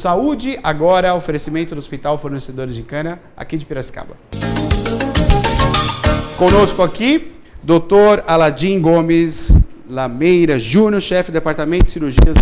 Saúde, agora oferecimento do Hospital Fornecedores de Cana, aqui de Piracicaba. Conosco aqui, Dr. Aladim Gomes Lameira Júnior, chefe do Departamento de Cirurgias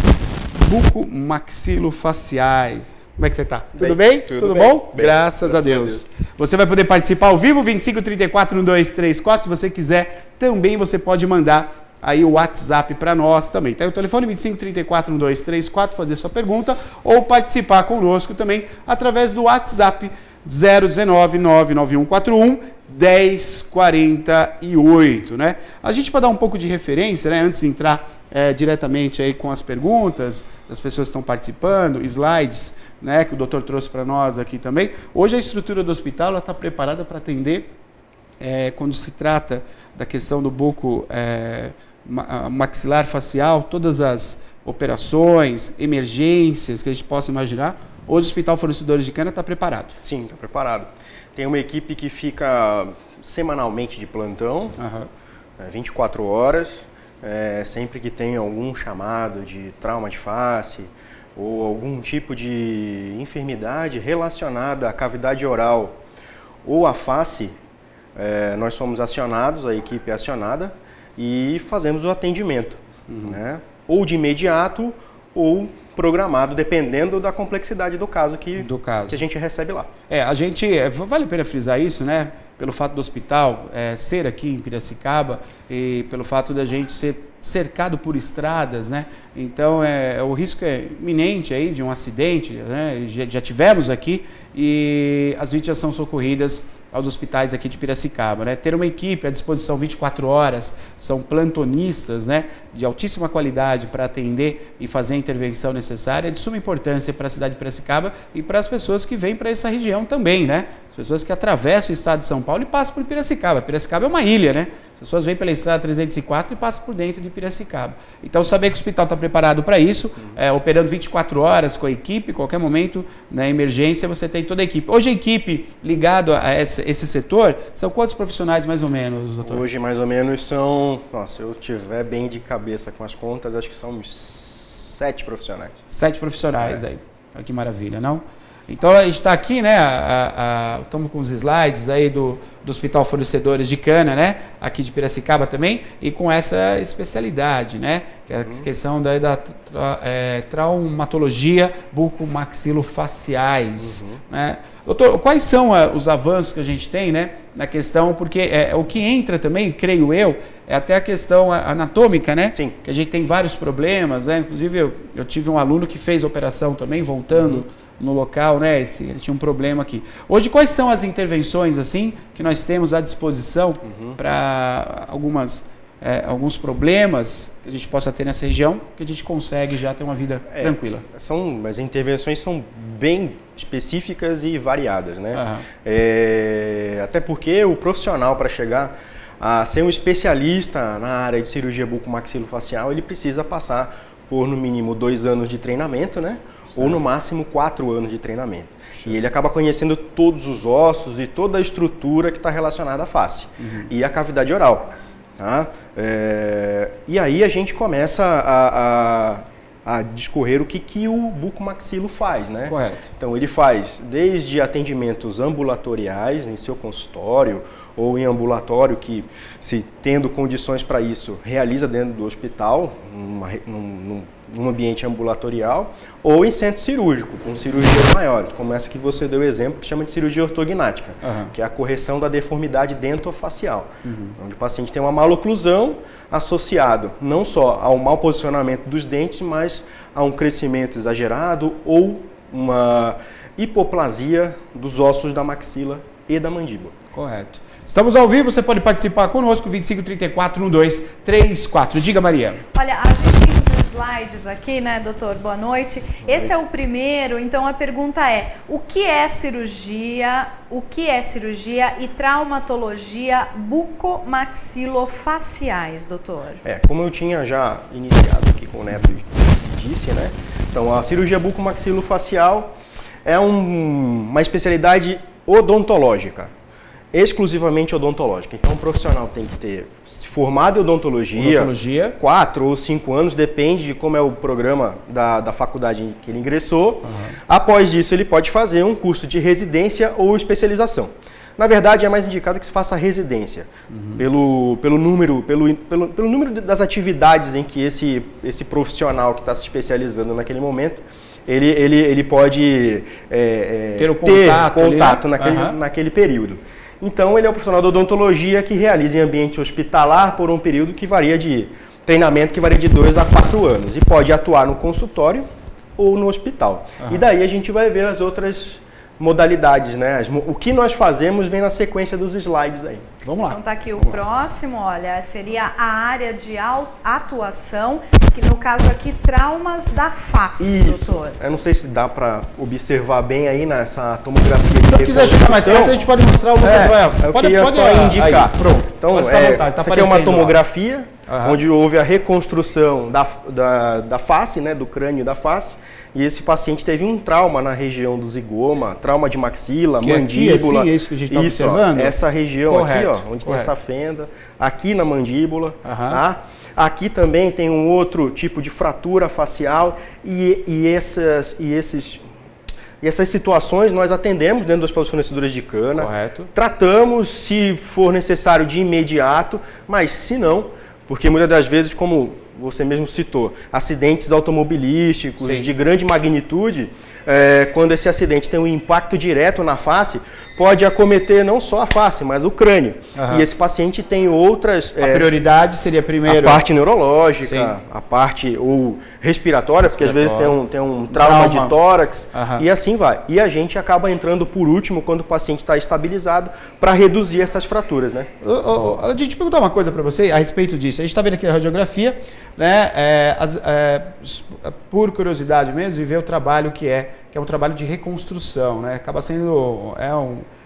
Bucomaxilofaciais. Como é que você está? Tudo bem? Tudo bom? Bem. Graças a Deus. Você vai poder participar ao vivo, 2534-1234. Se você quiser, também você pode mandar aí o WhatsApp para nós também. Tá aí o telefone 2534-1234, fazer sua pergunta ou participar conosco também através do WhatsApp 019-9141-1048, né? A gente, para dar um pouco de referência, né, antes de entrar diretamente aí com as perguntas das pessoas que estão participando, slides, né, que o doutor trouxe para nós aqui também. Hoje a estrutura do hospital está preparada para atender, quando se trata da questão do buco maxilar facial, todas as operações, emergências que a gente possa imaginar. Hoje o Hospital Fornecedores de Cana está preparado. Sim, está preparado. Tem uma equipe que fica semanalmente de plantão, 24 horas, sempre que tem algum chamado de trauma de face ou algum tipo de enfermidade relacionada à cavidade oral ou à face, nós somos acionados, a equipe é acionada e fazemos o atendimento, né? Ou de imediato ou programado, dependendo da complexidade do caso que a gente recebe lá. A gente, vale a pena frisar isso, né? Pelo fato do hospital ser aqui em Piracicaba e pelo fato da gente ser cercado por estradas, né? Então, o risco é iminente aí de um acidente, né? Já tivemos aqui e as vítimas são socorridas aos hospitais aqui de Piracicaba, né? Ter uma equipe à disposição 24 horas, são plantonistas, né, de altíssima qualidade para atender e fazer a intervenção necessária, é de suma importância para a cidade de Piracicaba e para as pessoas que vêm para essa região também, né? As pessoas que atravessam o estado de São Paulo e passam por Piracicaba. Piracicaba é uma ilha, né? As pessoas vêm pela estrada 304 e passam por dentro de Piracicaba. Então, saber que o hospital está preparado para isso, operando 24 horas com a equipe, qualquer momento, na emergência, você tem toda a equipe. Hoje, a equipe ligada a esse setor, são quantos profissionais mais ou menos, doutor? Hoje, mais ou menos, são, se eu tiver bem de cabeça com as contas, acho que são uns 7 profissionais. 7 profissionais aí. Olha que maravilha, não? Então, a gente está aqui, né, estamos com os slides aí do Hospital Fornecedores de Cana, né, aqui de Piracicaba também, e com essa especialidade, né, que é a questão da traumatologia bucomaxilofaciais, né. Doutor, quais são os avanços que a gente tem, né, na questão, porque o que entra também, creio eu, é até a questão anatômica, né? Sim. Que a gente tem vários problemas, né, inclusive eu tive um aluno que fez a operação também, voltando no local, né? Ele tinha um problema aqui. Hoje, quais são as intervenções assim que nós temos à disposição para alguns problemas que a gente possa ter nessa região, que a gente consegue já ter uma vida tranquila? As intervenções são bem específicas e variadas, né? Até porque o profissional, para chegar a ser um especialista na área de cirurgia bucomaxilofacial, ele precisa passar por no mínimo 2 anos de treinamento, né? Ou no máximo 4 anos de treinamento. E ele acaba conhecendo todos os ossos e toda a estrutura que está relacionada à face e à cavidade oral. Tá? E aí a gente começa a discorrer o que o bucomaxilo faz, né? Correto. Então ele faz desde atendimentos ambulatoriais em seu consultório ou em ambulatório que, se tendo condições para isso, realiza dentro do hospital, num ambiente ambulatorial, ou em centro cirúrgico, com cirurgias maiores, como essa que você deu exemplo, que chama de cirurgia ortognática, que é a correção da deformidade dentofacial, onde o paciente tem uma maloclusão associado não só ao mau posicionamento dos dentes, mas a um crescimento exagerado ou uma hipoplasia dos ossos da maxila e da mandíbula. Correto. Estamos ao vivo, você pode participar conosco, 2534-1234. Diga, Maria. Olha, a gente tem os slides aqui, né, doutor? Boa noite. Esse é o primeiro, então a pergunta é: o que é cirurgia e traumatologia bucomaxilofaciais, doutor? Como eu tinha já iniciado aqui com o Neto disse, né? Então, a cirurgia bucomaxilofacial é uma especialidade odontológica. exclusivamente odontológica. Então, o profissional tem que ter se formado em odontologia, 4 ou 5 anos, depende de como é o programa da faculdade que ele ingressou. Após isso, ele pode fazer um curso de residência ou especialização. Na verdade, é mais indicado que se faça residência, pelo número das atividades em que esse profissional que está se especializando naquele momento, ele pode ter contato naquele período. Então, ele é um profissional de odontologia que realiza em ambiente hospitalar por um período que varia de treinamento, que varia de 2 a 4 anos. E pode atuar no consultório ou no hospital. E daí a gente vai ver as outras modalidades, né? O que nós fazemos vem na sequência dos slides aí. Vamos lá. Então tá aqui o próximo, olha, seria a área de atuação, que no caso aqui, traumas da face, doutor. Eu não sei se dá para observar bem aí nessa tomografia de reconstrução. Se quiser chegar mais perto, a gente pode mostrar o Lucas. Pode só indicar. Aí, pronto. Então, tá isso aqui é uma tomografia, onde houve a reconstrução da face, né, do crânio da face. E esse paciente teve um trauma na região do zigoma, trauma de maxila, mandíbula. Aqui, é isso que a gente está observando? Essa região aqui, ó, onde tem essa fenda, aqui na mandíbula, tá? Aqui também tem um outro tipo de fratura facial e essas situações nós atendemos dentro dos hospitais fornecedores de cana. Correto. Tratamos, se for necessário, de imediato, mas se não, porque muitas das vezes, como você mesmo citou, acidentes automobilísticos de grande magnitude, quando esse acidente tem um impacto direto na face, pode acometer não só a face, mas o crânio. E esse paciente tem outras... A prioridade seria primeiro... A parte neurológica, a parte ou respiratória, porque às vezes tem um trauma de tórax, e assim vai. E a gente acaba entrando por último, quando o paciente está estabilizado, para reduzir essas fraturas, né? A gente perguntar uma coisa para você a respeito disso. A gente está vendo aqui a radiografia, né? Por curiosidade mesmo, e ver o trabalho que é um trabalho de reconstrução, né? Acaba sendo...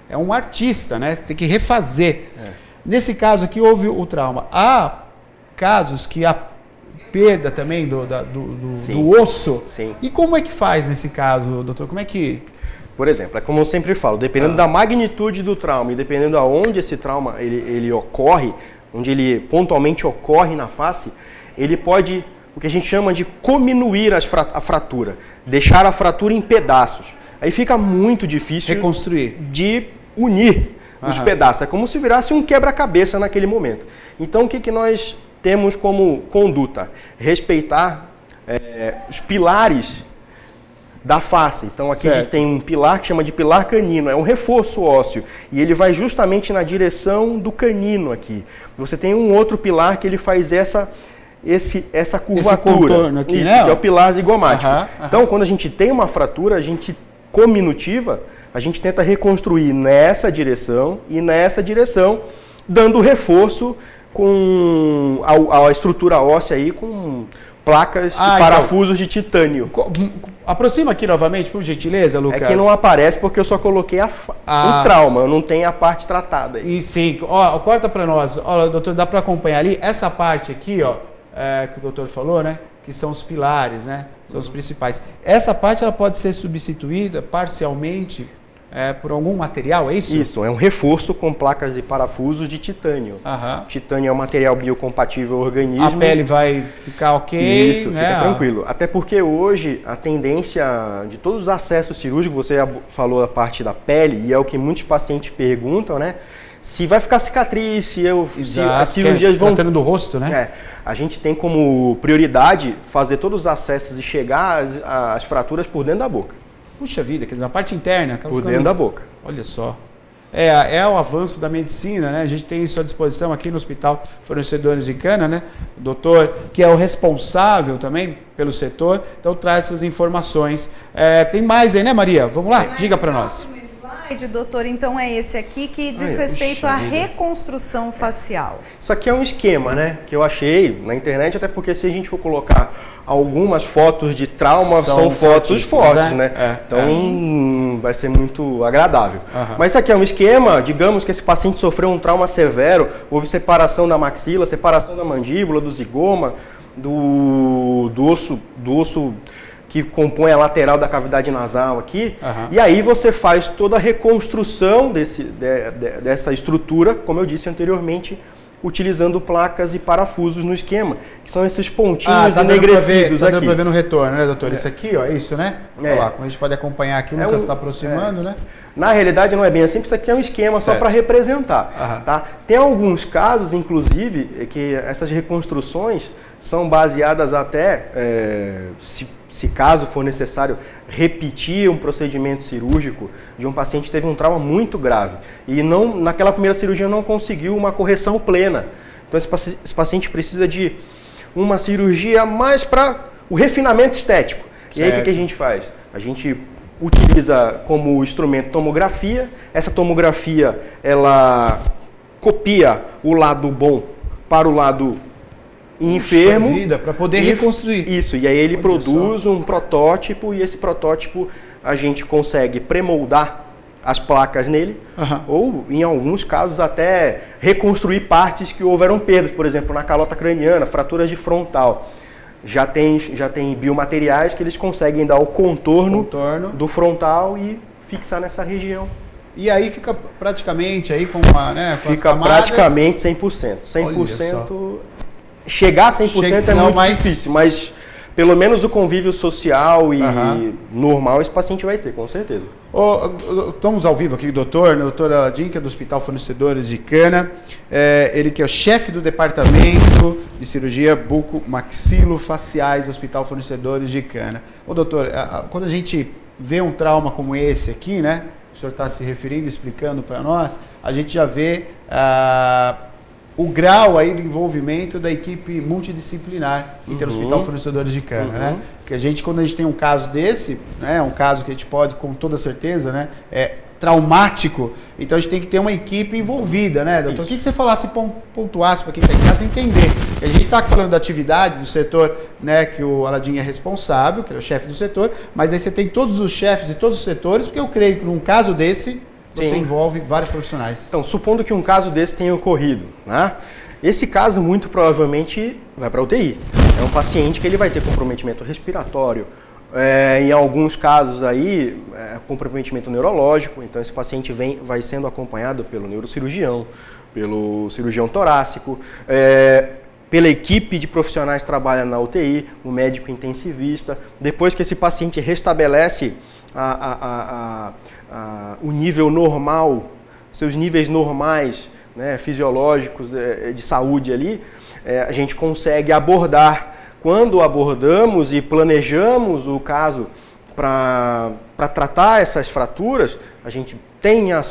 É um artista, né? Tem que refazer. Nesse caso aqui houve o trauma. Há casos que a perda também do osso. Sim. E como é que faz nesse caso, doutor? Como é que... Por exemplo, é como eu sempre falo, dependendo da magnitude do trauma e dependendo de onde esse trauma ele ocorre, onde ele pontualmente ocorre na face, ele pode, o que a gente chama de cominuir a fratura, deixar a fratura em pedaços. Aí fica muito difícil reconstruir, de unir os pedaços. É como se virasse um quebra-cabeça naquele momento. Então, o que nós temos como conduta? Respeitar os pilares da face. Então, aqui a gente tem um pilar que chama de pilar canino, é um reforço ósseo. E ele vai justamente na direção do canino aqui. Você tem um outro pilar que ele faz essa curvatura. Esse aqui, isso, né? Que é o pilar zigomático. Então, quando a gente tem uma fratura, a gente cominutiva, a gente tenta reconstruir nessa direção e nessa direção, dando reforço com a estrutura óssea aí, com placas e parafusos de titânio. Aproxima aqui novamente, por gentileza, Lucas. É que não aparece porque eu só coloquei o trauma, eu não tenho a parte tratada aí. E sim, corta para nós. Ó, doutor, dá para acompanhar ali? Essa parte aqui, ó, que o doutor falou, né? Que são os pilares, né? São os principais. Essa parte ela pode ser substituída parcialmente por algum material, é isso? Isso, é um reforço com placas e parafusos de titânio. Titânio é um material biocompatível ao organismo. A pele vai ficar ok. Isso, né? Fica tranquilo. Até porque hoje a tendência de todos os acessos cirúrgicos, você falou a parte da pele, e é o que muitos pacientes perguntam, né? Se vai ficar cicatriz, se as cirurgias vão... Tratando do rosto, né? A gente tem como prioridade fazer todos os acessos e chegar às fraturas por dentro da boca. Puxa vida, quer dizer, na parte interna. Por dentro da boca. Olha só. É o avanço da medicina, né? A gente tem isso à disposição aqui no Hospital Fornecedores de Cana, né? O doutor, que é o responsável também pelo setor, então traz essas informações. Tem mais aí, né, Maria? Vamos lá, diga para nós. Doutor, então é esse aqui que diz respeito à reconstrução facial. Isso aqui é um esquema, né? Que eu achei na internet, até porque se a gente for colocar algumas fotos de trauma, são fotos fortes, né? Então vai ser muito agradável. Mas isso aqui é um esquema, digamos que esse paciente sofreu um trauma severo, houve separação da maxila, separação da mandíbula, do zigoma, do osso que compõe a lateral da cavidade nasal aqui, e aí você faz toda a reconstrução dessa estrutura, como eu disse anteriormente, utilizando placas e parafusos no esquema, que são esses pontinhos enegrecidos aqui. Tá dando para ver no retorno, né, doutor? Isso aqui, ó, é isso, né? Olha lá, como a gente pode acompanhar aqui, o Lucas está aproximando, né? Na realidade não é bem assim, isso aqui é um esquema só para representar. Tá? Tem alguns casos, inclusive, que essas reconstruções são baseadas até, se caso for necessário, repetir um procedimento cirúrgico de um paciente que teve um trauma muito grave e naquela primeira cirurgia não conseguiu uma correção plena. Então esse paciente precisa de uma cirurgia mais para o refinamento estético. Certo. E aí o que a gente faz? A gente utiliza como instrumento tomografia. Essa tomografia, ela copia o lado bom para o lado enfermo. Para poder reconstruir. Isso, e aí ele produz um protótipo, e esse protótipo a gente consegue pré-moldar as placas nele, ou em alguns casos até reconstruir partes que houveram perdas, por exemplo, na calota craniana, fraturas de frontal. Já tem biomateriais que eles conseguem dar o contorno do frontal e fixar nessa região. E aí fica praticamente aí com uma, né, com fica praticamente 100%. 100%. Chegar a 100% é muito difícil, mas pelo menos o convívio social e normal esse paciente vai ter, com certeza. Estamos ao vivo aqui com o doutor Aladim, que é do Hospital Fornecedores de Cana. Ele que é o chefe do departamento de cirurgia buco-maxilofaciais do Hospital Fornecedores de Cana. Doutor, quando a gente vê um trauma como esse aqui, né? O senhor está se referindo, explicando para nós, a gente já vê o grau aí do envolvimento da equipe multidisciplinar Interhospital Fornecedores de Cana, né? Porque quando a gente tem um caso desse, né, um caso que a gente pode, com toda certeza, né, traumático, então a gente tem que ter uma equipe envolvida, né, doutor? Isso. O que você falasse, pontuasse para quem está em casa entender? A gente está falando da atividade do setor, né, que o Aladim é responsável, que é o chefe do setor, mas aí você tem todos os chefes de todos os setores, porque eu creio que num caso desse, você envolve vários profissionais. Então, supondo que um caso desse tenha ocorrido, né? Esse caso muito provavelmente vai para a UTI. É um paciente que ele vai ter comprometimento respiratório, em alguns casos aí, comprometimento neurológico. Então esse paciente vai sendo acompanhado pelo neurocirurgião, pelo cirurgião torácico, pela equipe de profissionais que trabalham na UTI, o médico intensivista. Depois que esse paciente restabelece o nível normal, seus níveis normais, né, fisiológicos de saúde ali, a gente consegue abordar. Quando abordamos e planejamos o caso para tratar essas fraturas, a gente tem a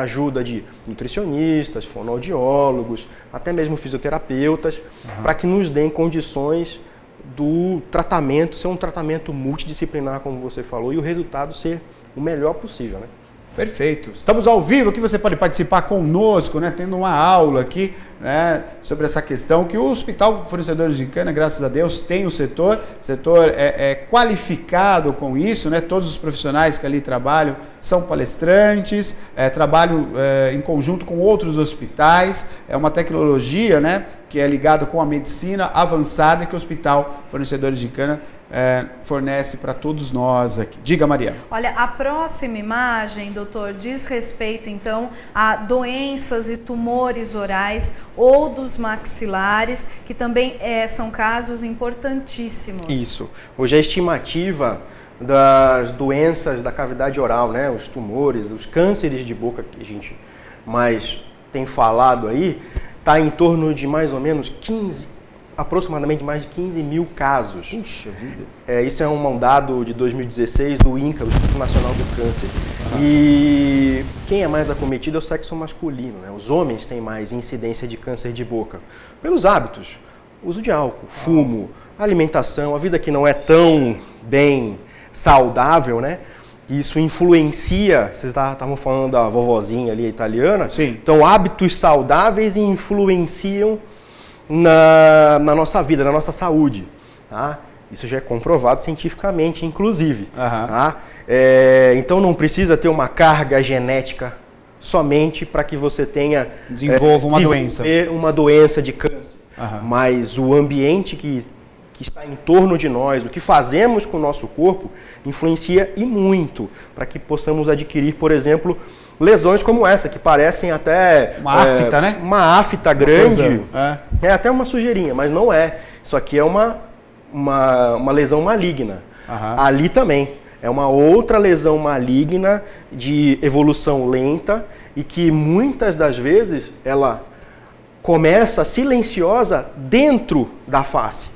ajuda de nutricionistas, fonoaudiólogos, até mesmo fisioterapeutas, para que nos deem condições do tratamento ser um tratamento multidisciplinar, como você falou, e o resultado ser o melhor possível, né? Perfeito. Estamos ao vivo aqui, você pode participar conosco, né, tendo uma aula aqui, né, sobre essa questão que o Hospital Fornecedores de Cana, graças a Deus, tem o setor é qualificado com isso, né, todos os profissionais que ali trabalham são palestrantes, trabalham em conjunto com outros hospitais, é uma tecnologia, né, que é ligada com a medicina avançada que o Hospital Fornecedores de Cana fornece para todos nós aqui. Diga, Maria. Olha, a próxima imagem, doutor, diz respeito, então, a doenças e tumores orais ou dos maxilares, que também são casos importantíssimos. Isso. Hoje a estimativa das doenças da cavidade oral, né, os tumores, os cânceres de boca que a gente mais tem falado aí, está em torno de mais ou menos aproximadamente mais de 15 mil casos. Puxa vida. Isso é um dado de 2016 do INCA, do Instituto Nacional do Câncer. E quem é mais acometido é o sexo masculino, né? Os homens têm mais incidência de câncer de boca. Pelos hábitos, uso de álcool, fumo, alimentação, a vida que não é tão bem saudável, né? Isso influencia, vocês estavam falando da vovozinha ali italiana. Sim. Então, hábitos saudáveis influenciam na nossa vida, na nossa saúde. Tá? Isso já é comprovado cientificamente, inclusive. Tá? Então, não precisa ter uma carga genética somente para que você tenha... Desenvolva uma doença. Uma doença de câncer. Mas o ambiente que que está em torno de nós, o que fazemos com o nosso corpo, influencia e muito para que possamos adquirir, por exemplo, lesões como essa, que parecem até... Uma afta, né? Uma afta grande. É até uma sujeirinha, mas não é. Isso aqui é uma lesão maligna. Ali também. É uma outra lesão maligna de evolução lenta e que muitas das vezes ela começa silenciosa dentro da face.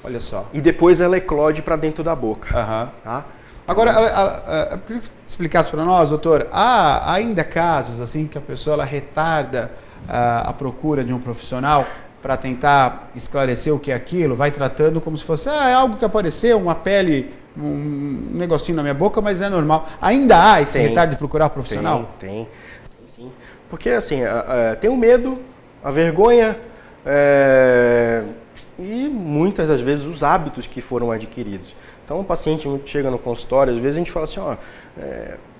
Olha só. E depois ela eclode para dentro da boca. Tá? Agora, eu queria que você explicasse para nós, doutor, há ainda casos assim que a pessoa ela retarda a procura de um profissional para tentar esclarecer o que é aquilo, vai tratando como se fosse é algo que apareceu, uma pele, um negocinho na minha boca, mas é normal. Ainda há esse retardo de procurar um profissional? Tem sim. Porque assim, tem o medo, a vergonha e muitas das vezes os hábitos que foram adquiridos. Então, o paciente chega no consultório, às vezes a gente fala assim,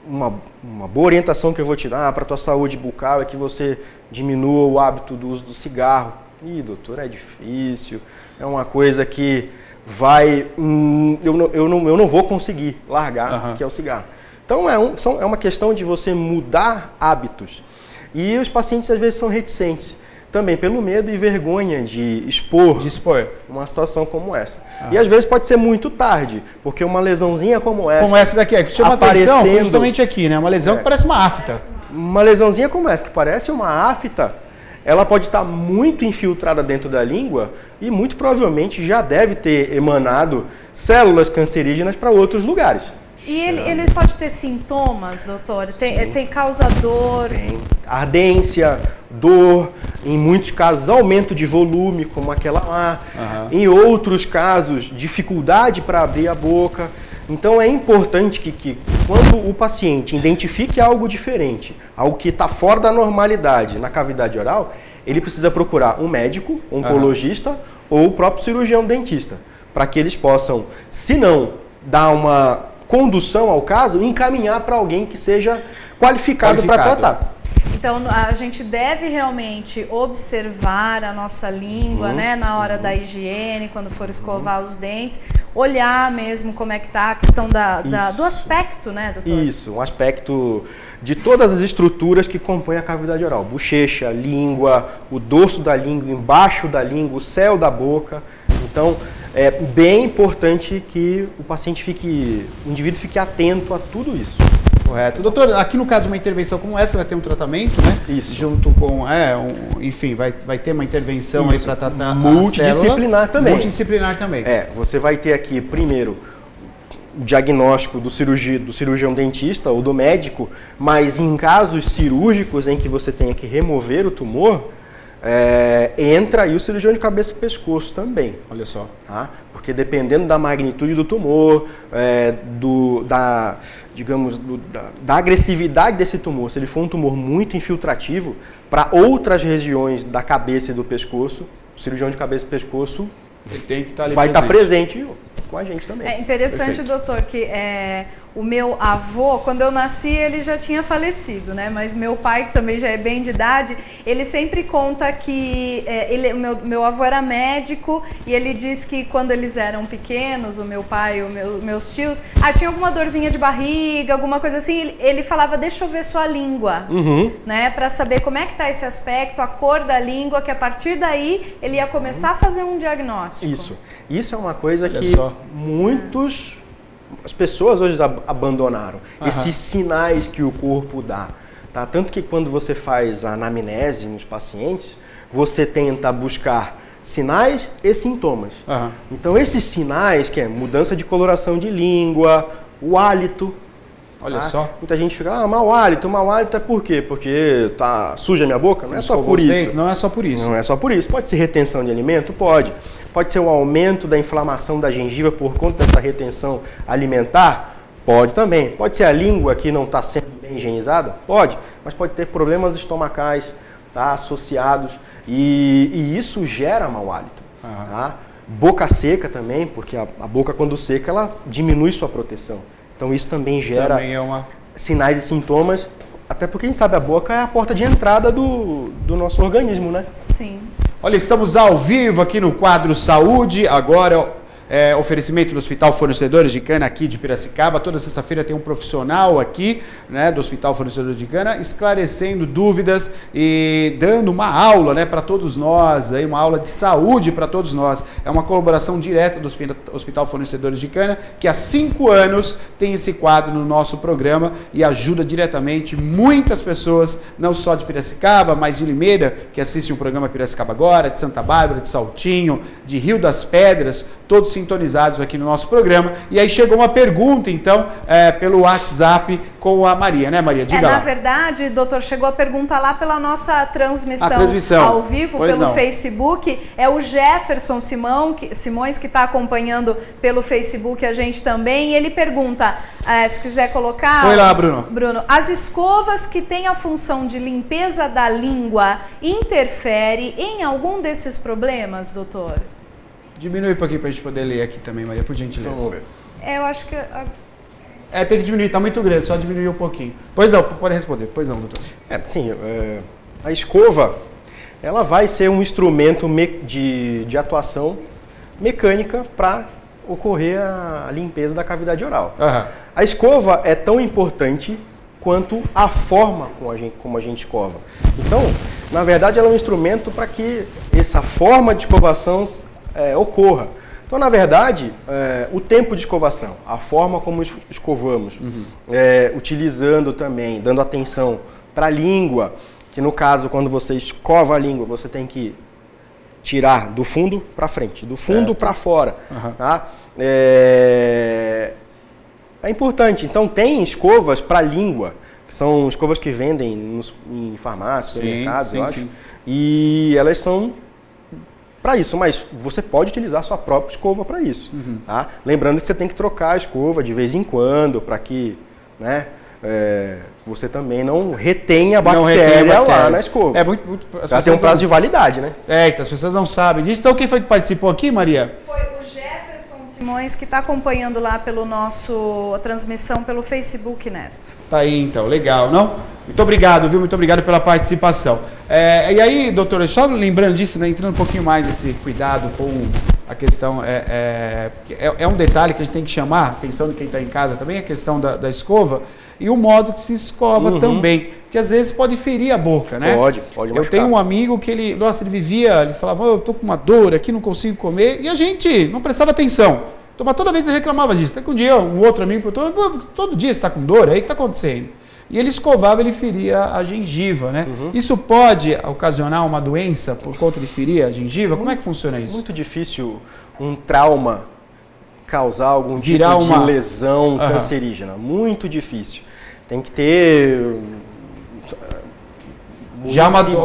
uma boa orientação que eu vou te dar para a tua saúde bucal é que você diminua o hábito do uso do cigarro. Ih, doutor, é difícil, é uma coisa que eu não vou conseguir largar, que é o cigarro. Então, é uma questão de você mudar hábitos. E os pacientes, às vezes, são reticentes. Também pelo medo e vergonha de expor uma situação como essa. E às vezes pode ser muito tarde, porque uma lesãozinha como essa... Como essa daqui, que chama atenção foi justamente aqui, né? Uma lesão que parece uma afta. Uma lesãozinha como essa, que parece uma afta, ela pode estar muito infiltrada dentro da língua e muito provavelmente já deve ter emanado células cancerígenas para outros lugares. E ele pode ter sintomas, doutor? Tem causador? Tem ardência, dor, em muitos casos aumento de volume, como aquela lá. Em outros casos, dificuldade para abrir a boca. Então é importante que quando o paciente identifique algo diferente, algo que está fora da normalidade na cavidade oral, ele precisa procurar um médico, um oncologista ou o próprio cirurgião dentista, para que eles possam, se não dar uma condução ao caso, encaminhar para alguém que seja qualificado para tratar. Então, a gente deve realmente observar a nossa língua, né, na hora da higiene, quando for escovar os dentes, olhar mesmo como é que está a questão do aspecto, né, doutor? Isso, um aspecto de todas as estruturas que compõem a cavidade oral. Bochecha, língua, o dorso da língua, embaixo da língua, o céu da boca. Então, é bem importante que o indivíduo fique atento a tudo isso. Correto. Doutor, aqui no caso de uma intervenção como essa, vai ter um tratamento, né? Isso. Junto com, enfim, vai ter uma intervenção aí para tratar multidisciplinar também. Multidisciplinar também. Você vai ter aqui, primeiro, o diagnóstico do cirurgião dentista ou do médico, mas em casos cirúrgicos em que você tenha que remover o tumor, entra aí o cirurgião de cabeça e pescoço também. Olha só. Tá? Porque dependendo da magnitude do tumor, da agressividade desse tumor, se ele for um tumor muito infiltrativo, para outras regiões da cabeça e do pescoço, o cirurgião de cabeça e pescoço ele tem que vai estar presente com a gente também. É interessante, perfeito, doutor, que o meu avô, quando eu nasci, ele já tinha falecido, né? Mas meu pai, que também já é bem de idade, ele sempre conta que meu avô era médico e ele diz que quando eles eram pequenos, o meu pai e meus tios, tinha alguma dorzinha de barriga, alguma coisa assim, ele falava, deixa eu ver sua língua, né? Para saber como é que tá esse aspecto, a cor da língua, que a partir daí ele ia começar a fazer um diagnóstico. Isso é uma coisa que as pessoas hoje abandonaram, esses sinais que o corpo dá. Tá? Tanto que quando você faz a anamnese nos pacientes, você tenta buscar sinais e sintomas. Então esses sinais, que é mudança de coloração de língua, o hálito. Olha só. Muita gente fica, mau hálito é por quê? Porque tá suja a minha boca? Não é só por isso. Não é só por isso. Não é só por isso. Pode ser retenção de alimento? Pode. Pode ser um aumento da inflamação da gengiva por conta dessa retenção alimentar? Pode também. Pode ser a língua que não está sendo bem higienizada? Pode. Mas pode ter problemas estomacais, tá, associados. E isso gera mau hálito. Tá? Boca seca também, porque a boca quando seca, ela diminui sua proteção. Então isso também gera sinais e sintomas, até porque a gente sabe a boca é a porta de entrada do nosso organismo, né? Sim. Olha, estamos ao vivo aqui no quadro Saúde, agora oferecimento do Hospital Fornecedores de Cana aqui de Piracicaba. Toda sexta-feira tem um profissional aqui, né, do Hospital Fornecedores de Cana, esclarecendo dúvidas e dando uma aula, né, para todos nós, aí, uma aula de saúde para todos nós. É uma colaboração direta do Hospital Fornecedores de Cana, que há 5 anos tem esse quadro no nosso programa e ajuda diretamente muitas pessoas, não só de Piracicaba, mas de Limeira, que assistem o programa Piracicaba Agora, de Santa Bárbara, de Saltinho, de Rio das Pedras, todos sintonizados aqui no nosso programa. E aí chegou uma pergunta, então, pelo WhatsApp com a Maria, né, Maria? Diga lá. Na verdade, doutor, chegou a pergunta lá pela nossa transmissão ao vivo, pelo Facebook. É o Jefferson Simões que está acompanhando pelo Facebook a gente também. E ele pergunta, se quiser colocar... Foi lá, Bruno. Bruno, as escovas que têm a função de limpeza da língua interfere em algum desses problemas, doutor? Diminui um pouquinho para a gente poder ler aqui também, Maria, por gentileza. Vamos ver. Eu acho que... Tem que diminuir, está muito grande, só diminuir um pouquinho. Pois não, pode responder. Pois não, doutor. Sim, a escova, ela vai ser um instrumento de atuação mecânica para ocorrer a limpeza da cavidade oral. Uhum. A escova é tão importante quanto a forma como a gente escova. Então, na verdade, ela é um instrumento para que essa forma de escovação ocorra. Então, na verdade, o tempo de escovação, a forma como escovamos, utilizando também, dando atenção para a língua, que no caso, quando você escova a língua, você tem que tirar do fundo para frente, do fundo para fora. Uhum. Tá? É importante. Então, tem escovas para língua, que são escovas que vendem em farmácias, supermercados, eu acho. Sim. E elas são para isso, mas você pode utilizar sua própria escova para isso. Uhum. Tá? Lembrando que você tem que trocar a escova de vez em quando, para que, né, você também não retenha a bactéria lá na escova. Já tem um prazo de validade, né? Então as pessoas não sabem disso. Então quem foi que participou aqui, Maria? Foi o Jefferson Simões, que está acompanhando lá a transmissão pelo Facebook, Neto. Tá aí então, legal, não? Muito obrigado, viu? Muito obrigado pela participação. E aí, doutora, só lembrando disso, né, entrando um pouquinho mais esse cuidado com a questão, é um detalhe que a gente tem que chamar a atenção de quem está em casa também, a questão da escova e o modo que se escova também, porque às vezes pode ferir a boca, né? Pode machucar. Eu tenho um amigo que ele falava, eu tô com uma dor aqui, não consigo comer, e a gente não prestava atenção. Mas toda vez ele reclamava disso. Até que um dia um outro amigo perguntou, todo dia você está com dor? Aí o que está acontecendo? E ele escovava, ele feria a gengiva, né? Uhum. Isso pode ocasionar uma doença por conta de ferir a gengiva? Como é que funciona isso? Muito difícil um trauma causar algum tipo de lesão cancerígena. Muito difícil. Tem que ter...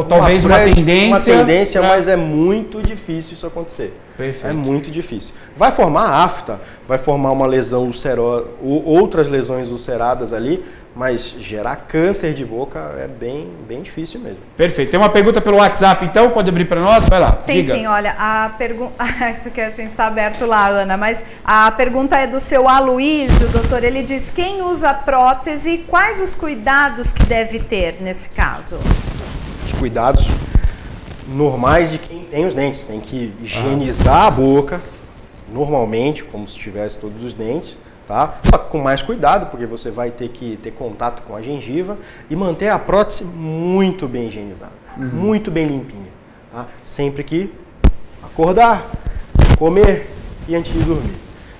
talvez uma tendência, mas é muito difícil isso acontecer. Perfeito. É muito difícil. Vai formar afta, vai formar uma lesão ulcerosa, outras lesões ulceradas ali, mas gerar câncer de boca é bem difícil mesmo. Perfeito. Tem uma pergunta pelo WhatsApp, então? Pode abrir para nós? Vai lá. Tem diga. Sim, olha, a pergunta... Porque a gente está aberto lá, Ana, mas a pergunta é do seu Aloysio, doutor. Ele diz, quem usa prótese, quais os cuidados que deve ter nesse caso? Os cuidados normais de quem tem os dentes. Tem que higienizar a boca, normalmente, como se tivesse todos os dentes, tá? Só que com mais cuidado, porque você vai ter que ter contato com a gengiva e manter a prótese muito bem higienizada, muito bem limpinha, tá? Sempre que acordar, comer e antes de dormir.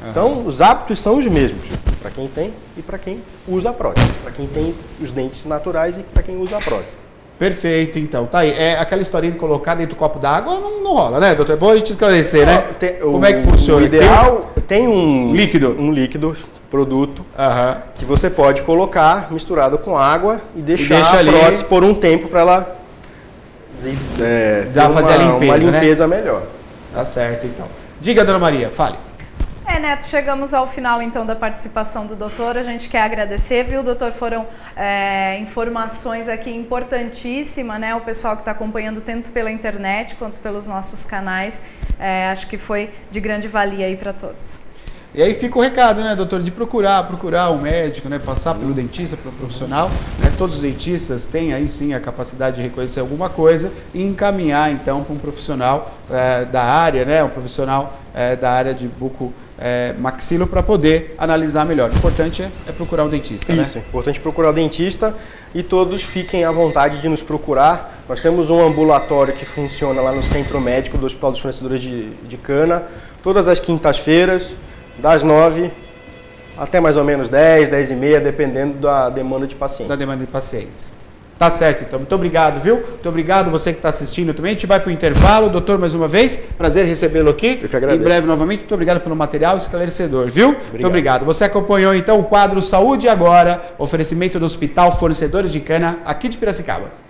Então, os hábitos são os mesmos para quem tem e para quem usa a prótese, para quem tem os dentes naturais e para quem usa a prótese. Perfeito, então. Tá aí. Aquela historinha de colocar dentro do copo d'água não rola, né, doutor? É bom a gente esclarecer, né? Como é que funciona? O ideal tem um líquido, produto, que você pode colocar misturado com água e deixar a ali prótese por um tempo para ela fazer uma limpeza melhor. Tá certo, então. Diga, dona Maria, fale. Neto, chegamos ao final então da participação do doutor. A gente quer agradecer, viu, doutor? Foram informações aqui importantíssimas, né? O pessoal que está acompanhando tanto pela internet quanto pelos nossos canais. Acho que foi de grande valia aí para todos. E aí fica o recado, né, doutor, de procurar um médico, né, passar pelo dentista, pelo profissional, né, todos os dentistas têm aí sim a capacidade de reconhecer alguma coisa e encaminhar então para um profissional da área, né, um profissional da área de buco maxilo para poder analisar melhor. O importante é procurar um dentista. Isso, né? É importante procurar o dentista e todos fiquem à vontade de nos procurar. Nós temos um ambulatório que funciona lá no Centro Médico do Hospital dos Fornecedores de Cana, todas as quintas-feiras, das 9 até mais ou menos 10, 10 e meia, dependendo da demanda de pacientes. Da demanda de pacientes. Tá certo, então. Muito obrigado, viu? Muito obrigado você que está assistindo também. A gente vai para o intervalo. Doutor, mais uma vez, prazer recebê-lo aqui. Eu que agradeço. Em breve, novamente. Muito obrigado pelo material esclarecedor, viu? Muito obrigado. Você acompanhou, então, o quadro Saúde Agora, oferecimento do Hospital Fornecedores de Cana, aqui de Piracicaba.